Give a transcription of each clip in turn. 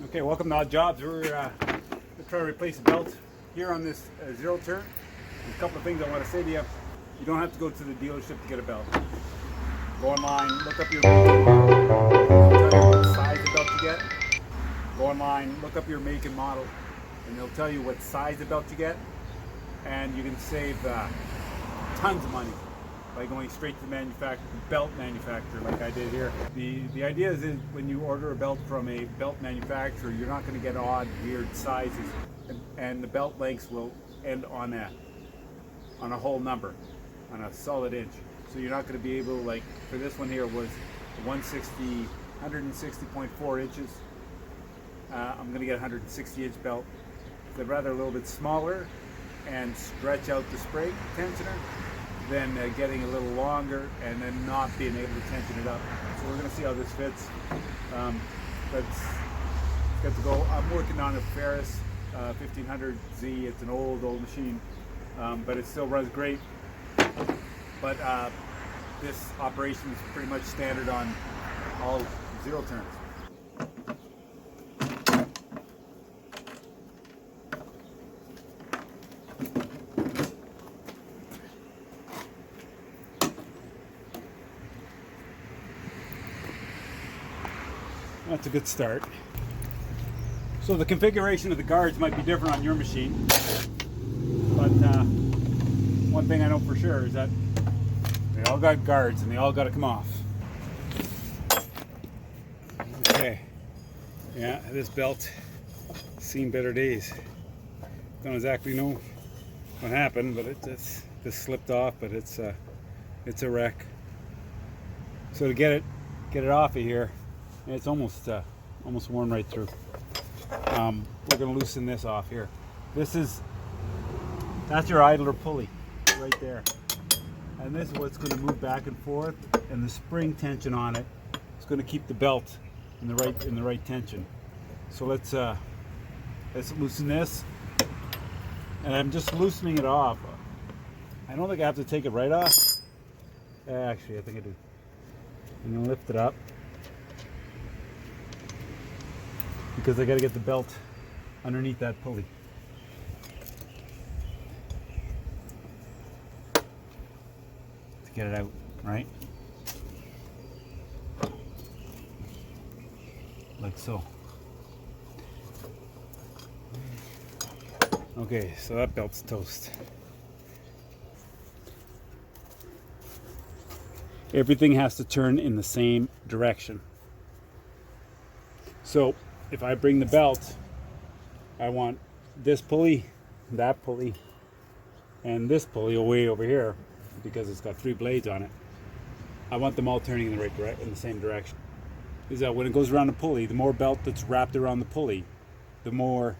Okay, welcome to Odd Jobs. We're going to try to replace a belt here on this zero turn. There's a couple of things I want to say to you. You don't have to go to the dealership to get a belt. Go online, look up your make and model. It'll tell you what size of belt you get. Go online, look up your make and model, and they'll tell you what size of belt you get. And you can save tons of money by going straight to the belt manufacturer like I did here. The idea is when you order a belt from a belt manufacturer, you're not going to get odd, weird sizes, and the belt lengths will end on a whole number, on a solid inch. So you're not going to be able, like for this one here was 160.4 inches. I'm going to get a 160 inch belt. They're rather a little bit smaller and stretch out the spring tensioner than getting a little longer and then not being able to tension it up. So we're going to see how this fits. Let's get to go. I'm working on a Ferris 1500Z. It's an old machine, but it still runs great. But this operation is pretty much standard on all zero turns. That's a good start. So the configuration of the guards might be different on your machine, but one thing I know for sure is that they all got guards and they all got to come off. Okay, yeah, this belt has seen better days. Don't exactly know what happened, but it just slipped off. But it's a wreck. So to get it off of here. It's almost worn right through. We're going to loosen this off here. That's your idler pulley right there, and this is what's going to move back and forth. And the spring tension on it is going to keep the belt in the right tension. So let's loosen this, and I'm just loosening it off. I don't think I have to take it right off. Actually, I think I do. I'm going to lift it up, because I got to get the belt underneath that pulley. To get it out, right? Like so. Okay, so that belt's toast. Everything has to turn in the same direction. So if I bring the belt, I want this pulley, that pulley, and this pulley way over here, because it's got 3 blades on it. I want them all turning in the same direction. Is that when it goes around the pulley, the more belt that's wrapped around the pulley, the more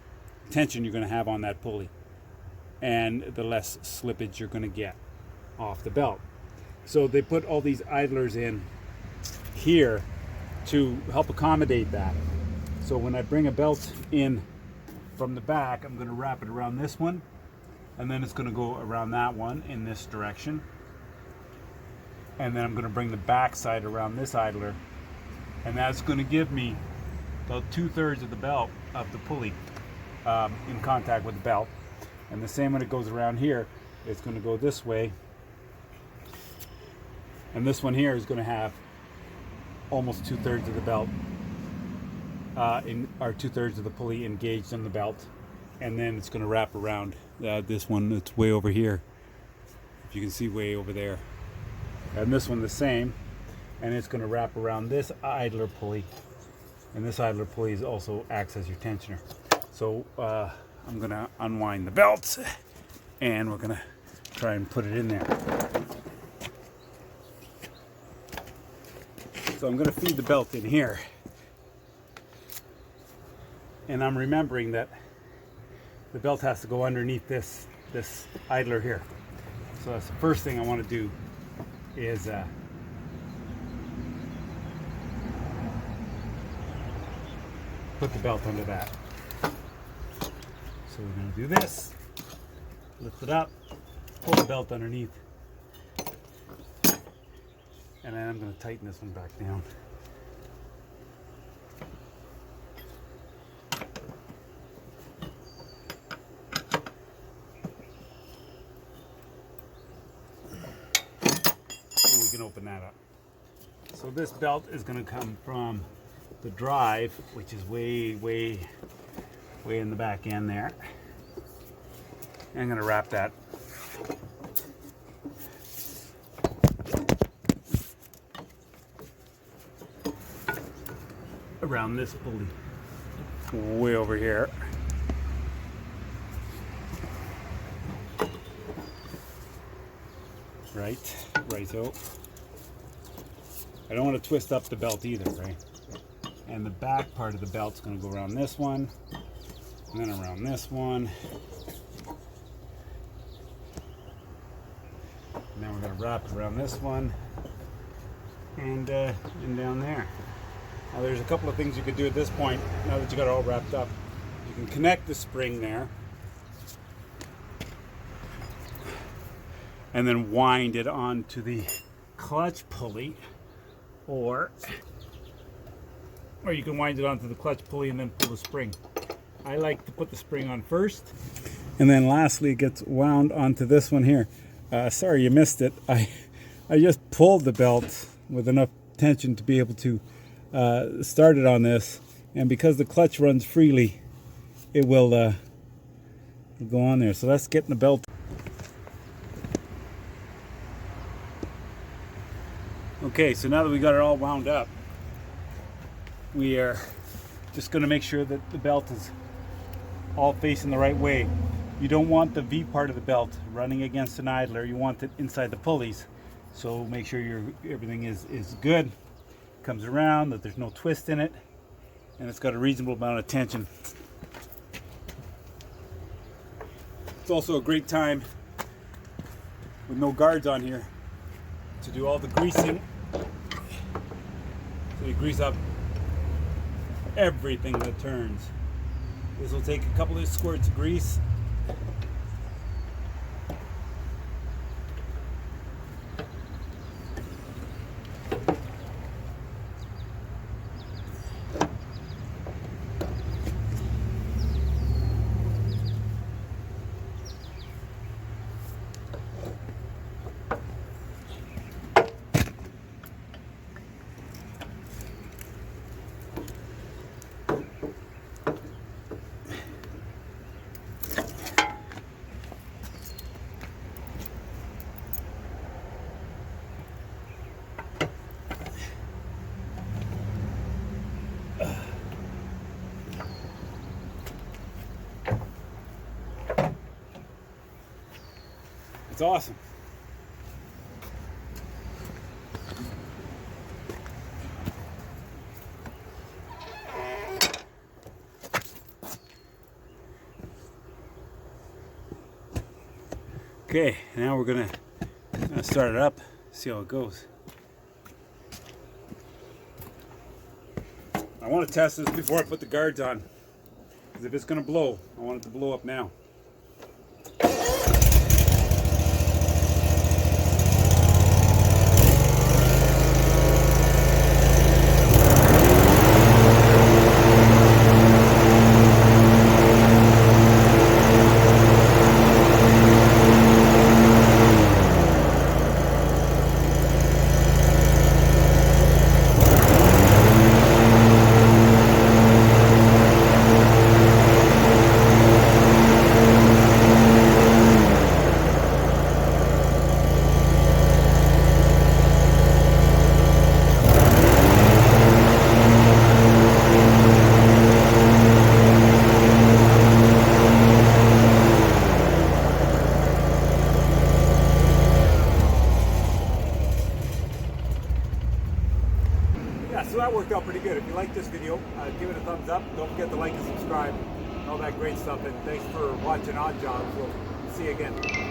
tension you're going to have on that pulley, and the less slippage you're going to get off the belt. So they put all these idlers in here to help accommodate that. So when I bring a belt in from the back, I'm going to wrap it around this one, and then it's going to go around that one in this direction. And then I'm going to bring the back side around this idler, and that's going to give me about 2/3 of the belt of the pulley in contact with the belt. And the same when it goes around here, it's going to go this way. And this one here is going to have almost 2/3 of the belt. Or 2/3 of the pulley engaged on the belt, and then it's going to wrap around this one that's way over here, if you can see way over there, and this one the same, and it's going to wrap around this idler pulley, and this idler pulley also acts as your tensioner. So I'm going to unwind the belt, and we're going to try and put it in there. So I'm going to feed the belt in here. And I'm remembering that the belt has to go underneath this idler here. So that's the first thing I want to do is put the belt under that. So we're going to do this, lift it up, pull the belt underneath, and then I'm going to tighten this one back down. can open that up. So this belt is going to come from the drive, which is way in the back end there. And I'm going to wrap that around this pulley way over here. Righto. I don't want to twist up the belt either, right? And the back part of the belt's going to go around this one, and then around this one. And then we're going to wrap it around this one, and down there. Now there's a couple of things you could do at this point, now that you got it all wrapped up. You can connect the spring there, and then wind it onto the clutch pulley, or you can wind it onto the clutch pulley and then pull the spring. I like to put the spring on first, and then lastly it gets wound onto this one here. Sorry you missed it. I just pulled the belt with enough tension to be able to start it on this, and because the clutch runs freely, it will go on there. So let's get in the belt. Okay, so now that we got it all wound up, we are just going to make sure that the belt is all facing the right way. You don't want the V part of the belt running against an idler. You want it inside the pulleys. So make sure everything is good, comes around, that there's no twist in it, and it's got a reasonable amount of tension. It's also a great time with no guards on here to do all the greasing. So you grease up everything that turns. This will take a couple of squirts of grease. It's awesome. Okay, now we're gonna start it up, see how it goes. I want to test this before I put the guards on, because if it's gonna blow, I want it to blow up now. So that worked out pretty good. If you like this video, give it a thumbs up. Don't forget to like and subscribe and all that great stuff. And thanks for watching Odd Jobs. We'll see you again.